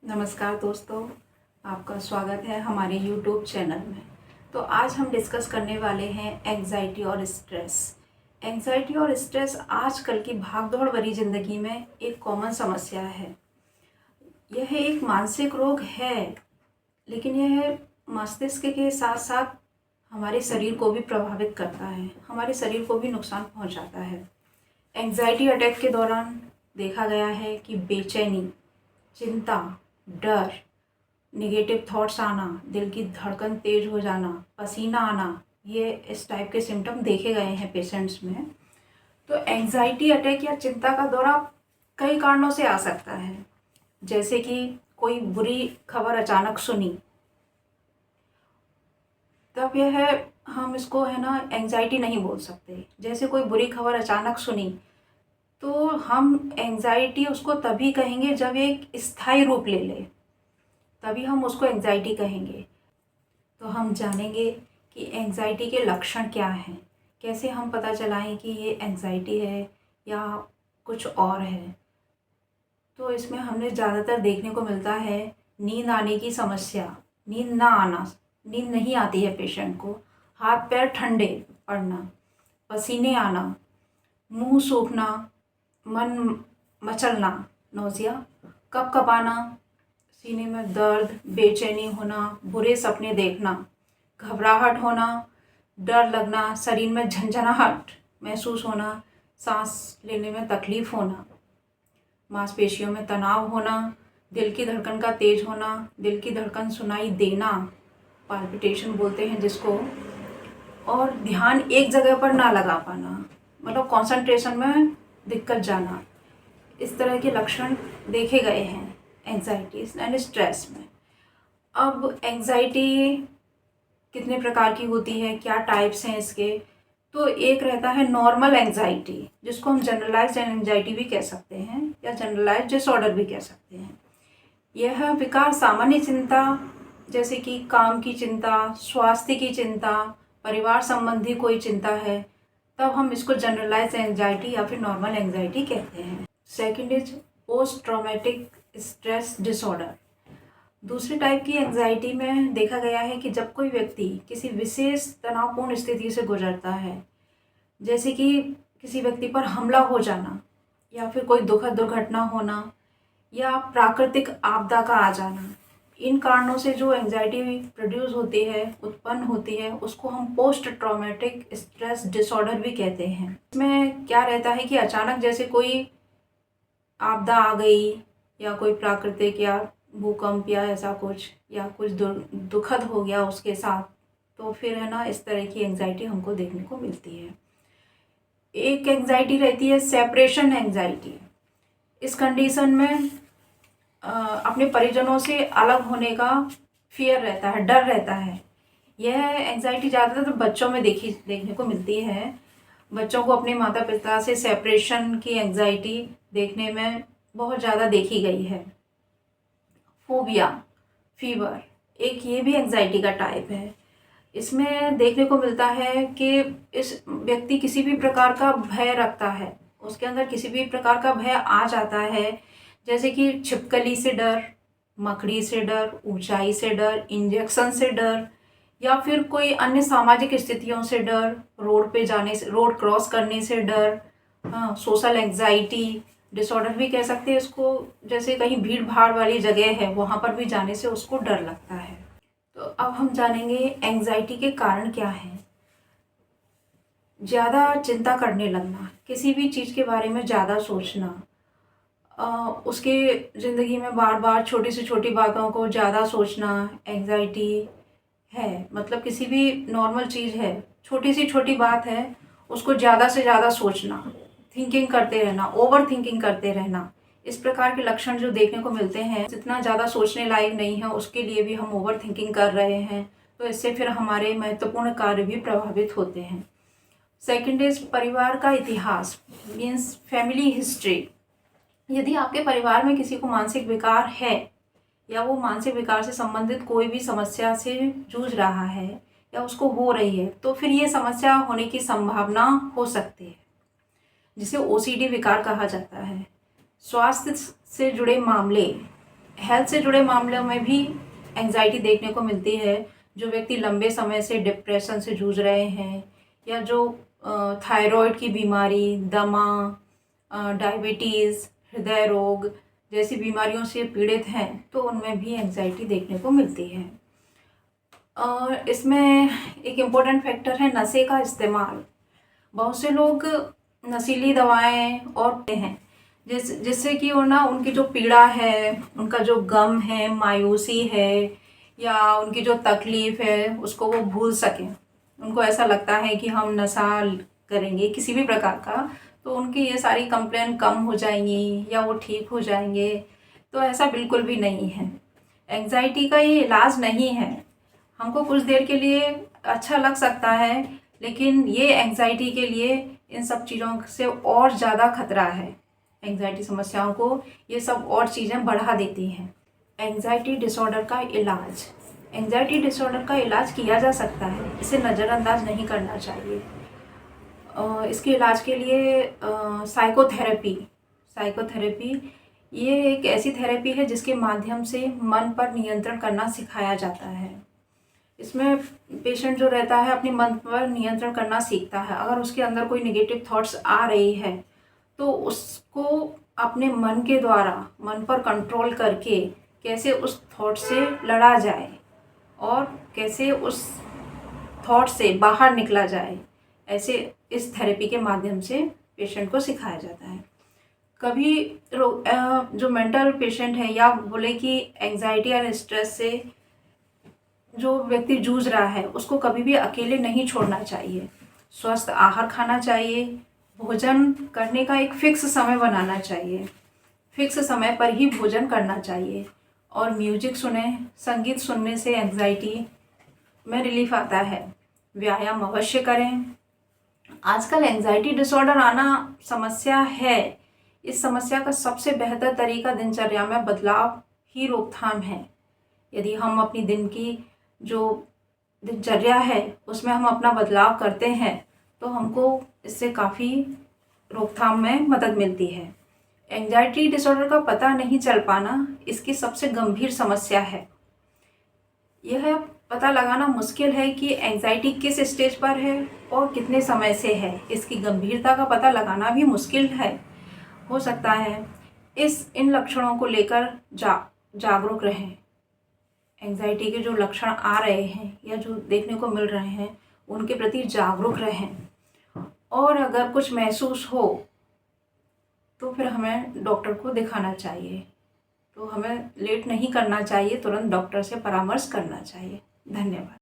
नमस्कार दोस्तों, आपका स्वागत है हमारे YouTube चैनल में। तो आज हम डिस्कस करने वाले हैं एंग्जाइटी और स्ट्रेस। एंग्जाइटी और स्ट्रेस आजकल की भागदौड़ भरी ज़िंदगी में एक कॉमन समस्या है। यह एक मानसिक रोग है, लेकिन यह मस्तिष्क के साथ साथ हमारे शरीर को भी प्रभावित करता है, हमारे शरीर को भी नुकसान पहुंचाता है। एंग्जाइटी अटैक के दौरान देखा गया है कि बेचैनी, चिंता, डर, निगेटिव थॉट्स आना, दिल की धड़कन तेज हो जाना, पसीना आना, ये इस टाइप के सिम्टम देखे गए हैं पेशेंट्स में। तो एंग्जाइटी अटैक या चिंता का दौरा कई कारणों से आ सकता है, जैसे कि कोई बुरी खबर अचानक सुनी, तब यह हम इसको है ना एंग्जाइटी नहीं बोल सकते। जैसे कोई बुरी खबर अचानक सुनी तो हम एंग्जाइटी उसको तभी कहेंगे जब एक स्थायी रूप ले ले, तभी हम उसको एंग्जाइटी कहेंगे। तो हम जानेंगे कि एंग्जाइटी के लक्षण क्या हैं, कैसे हम पता चलाएं कि ये एंग्जाइटी है या कुछ और है। तो इसमें हमने ज़्यादातर देखने को मिलता है नींद आने की समस्या, नींद ना आना, नींद नहीं आती है पेशेंट को, हाथ पैर ठंडे पड़ना, पसीने आना, मुंह सूखना, मन मचलना, नोज़िया, कपकपाना, सीने में दर्द, बेचैनी होना, बुरे सपने देखना, घबराहट होना, डर लगना, शरीर में झंझनाहट महसूस होना, सांस लेने में तकलीफ़ होना, मांसपेशियों में तनाव होना, दिल की धड़कन का तेज होना, दिल की धड़कन सुनाई देना, पाल्पिटेशन बोलते हैं जिसको, और ध्यान एक जगह पर ना लगा पाना, मतलब कंसंट्रेशन में दिक्कत जाना। इस तरह के लक्षण देखे गए हैं एंग्जाइटी एंड स्ट्रेस में। अब एंग्जाइटी कितने प्रकार की होती है, क्या टाइप्स हैं इसके? तो एक रहता है नॉर्मल एंग्जाइटी, जिसको हम जनरलाइज्ड एंग्जाइटी भी कह सकते हैं या जनरलाइज्ड डिसऑर्डर भी कह सकते हैं। यह विकार सामान्य चिंता, जैसे कि काम की चिंता, स्वास्थ्य की चिंता, परिवार संबंधी कोई चिंता है, तब हम इसको जनरलाइज्ड एंग्जाइटी या फिर नॉर्मल एंग्जाइटी कहते हैं। Second is post traumatic stress disorder. दूसरी टाइप की एंग्जाइटी में देखा गया है कि जब कोई व्यक्ति किसी विशेष तनावपूर्ण स्थिति से गुजरता है, जैसे कि किसी व्यक्ति पर हमला हो जाना या फिर कोई दुखद दुर्घटना होना या प्राकृतिक आपदा का आ जाना, इन कारणों से जो एंग्जाइटी प्रोड्यूस होती है, उत्पन्न होती है, उसको हम पोस्ट ट्रॉमेटिक स्ट्रेस डिसऑर्डर भी कहते हैं। इसमें क्या रहता है कि अचानक जैसे कोई आपदा आ गई या कोई प्राकृतिक या भूकंप या ऐसा कुछ या कुछ दुखद हो गया उसके साथ, तो फिर है ना इस तरह की एंग्जाइटी हमको देखने को मिलती है। एक एंग्जाइटी रहती है सेपरेशन एंग्जाइटी। इस कंडीशन में अपने परिजनों से अलग होने का फियर रहता है, डर रहता है। यह एंग्जाइटी ज़्यादातर बच्चों में देखने को मिलती है। बच्चों को अपने माता पिता से सेपरेशन की एंग्जाइटी देखने में बहुत ज़्यादा देखी गई है। फोबिया, फीवर, एक ये भी एंग्जाइटी का टाइप है। इसमें देखने को मिलता है कि इस व्यक्ति किसी भी प्रकार का भय रखता है, उसके अंदर किसी भी प्रकार का भय आ जाता है, जैसे कि छिपकली से डर, मकड़ी से डर, ऊंचाई से डर, इंजेक्शन से डर, या फिर कोई अन्य सामाजिक स्थितियों से डर, रोड पे जाने से, रोड क्रॉस करने से डर। हाँ, सोशल एंग्जाइटी डिसऑर्डर भी कह सकते हैं इसको, जैसे कहीं भीड़ भाड़ वाली जगह है वहाँ पर भी जाने से उसको डर लगता है। तो अब हम जानेंगे एंग्जाइटी के कारण क्या हैं। ज़्यादा चिंता करने लगना, किसी भी चीज़ के बारे में ज़्यादा सोचना, उसके ज़िंदगी में बार बार छोटी से छोटी बातों को ज़्यादा सोचना एंग्जाइटी है। मतलब किसी भी नॉर्मल चीज़ है, छोटी सी छोटी बात है, उसको ज़्यादा से ज़्यादा सोचना, थिंकिंग करते रहना, ओवर थिंकिंग करते रहना, इस प्रकार के लक्षण जो देखने को मिलते हैं। जितना ज़्यादा सोचने लायक नहीं है उसके लिए भी हम ओवर थिंकिंग कर रहे हैं, तो इससे फिर हमारे महत्वपूर्ण कार्य भी प्रभावित होते हैं। सेकंड इज परिवार का इतिहास, मीन्स फैमिली हिस्ट्री। यदि आपके परिवार में किसी को मानसिक विकार है या वो मानसिक विकार से संबंधित कोई भी समस्या से जूझ रहा है या उसको हो रही है, तो फिर ये समस्या होने की संभावना हो सकती है, जिसे ओसीडी विकार कहा जाता है। स्वास्थ्य से जुड़े मामले, हेल्थ से जुड़े मामलों में भी एंजाइटी देखने को मिलती है। जो व्यक्ति लंबे समय से डिप्रेशन से जूझ रहे हैं, या जो थायराइड की बीमारी, दमा, डायबिटीज़, हृदय रोग जैसी बीमारियों से पीड़ित हैं, तो उनमें भी एंजाइटी देखने को मिलती है। इसमें एक इम्पोर्टेंट फैक्टर है नशे का इस्तेमाल। बहुत से लोग नशीली दवाएं और हैं जिससे कि वो ना उनकी जो पीड़ा है, उनका जो गम है, मायूसी है, या उनकी जो तकलीफ़ है उसको वो भूल सकें। उनको ऐसा लगता है कि हम नशा करेंगे किसी भी प्रकार का तो उनकी ये सारी कंप्लेन कम हो जाएंगी या वो ठीक हो जाएंगे। तो ऐसा बिल्कुल भी नहीं है। एंजाइटी का ये इलाज नहीं है। हमको कुछ देर के लिए अच्छा लग सकता है, लेकिन ये एंजाइटी के लिए इन सब चीज़ों से और ज़्यादा खतरा है। एंजाइटी समस्याओं को ये सब और चीज़ें बढ़ा देती हैं। एंजाइटी डिसऑर्डर का इलाज। एंजाइटी डिसऑर्डर का इलाज किया जा सकता है, इसे नज़रअंदाज नहीं करना चाहिए। इसके इलाज के लिए साइकोथेरेपी ये एक ऐसी थेरेपी है जिसके माध्यम से मन पर नियंत्रण करना सिखाया जाता है। इसमें पेशेंट जो रहता है अपने मन पर नियंत्रण करना सीखता है। अगर उसके अंदर कोई नेगेटिव थॉट्स आ रही है तो उसको अपने मन के द्वारा, मन पर कंट्रोल करके कैसे उस थॉट से लड़ा जाए और कैसे उस थॉट से बाहर निकला जाए, ऐसे इस थेरेपी के माध्यम से पेशेंट को सिखाया जाता है। कभी जो मेंटल पेशेंट है या बोले कि एंजाइटी और स्ट्रेस से जो व्यक्ति जूझ रहा है उसको कभी भी अकेले नहीं छोड़ना चाहिए। स्वस्थ आहार खाना चाहिए, भोजन करने का एक फिक्स समय बनाना चाहिए, फिक्स समय पर ही भोजन करना चाहिए, और म्यूजिक सुने। संगीत सुनने से एंजाइटी में रिलीफ आता है। व्यायाम अवश्य करें। आजकल एंजाइटी डिसऑर्डर आना समस्या है। इस समस्या का सबसे बेहतर तरीका दिनचर्या में बदलाव ही रोकथाम है। यदि हम अपनी दिन की जो दिनचर्या है उसमें हम अपना बदलाव करते हैं तो हमको इससे काफ़ी रोकथाम में मदद मिलती है। एंजाइटी डिसऑर्डर का पता नहीं चल पाना इसकी सबसे गंभीर समस्या है। यह पता लगाना मुश्किल है कि एंजाइटी किस स्टेज पर है और कितने समय से है। इसकी गंभीरता का पता लगाना भी मुश्किल है। हो सकता है इन लक्षणों को लेकर जागरूक रहें। एंजाइटी के जो लक्षण आ रहे हैं या जो देखने को मिल रहे हैं उनके प्रति जागरूक रहें, और अगर कुछ महसूस हो तो फिर हमें डॉक्टर को दिखाना चाहिए। तो हमें लेट नहीं करना चाहिए, तुरंत डॉक्टर से परामर्श करना चाहिए। धन्यवाद।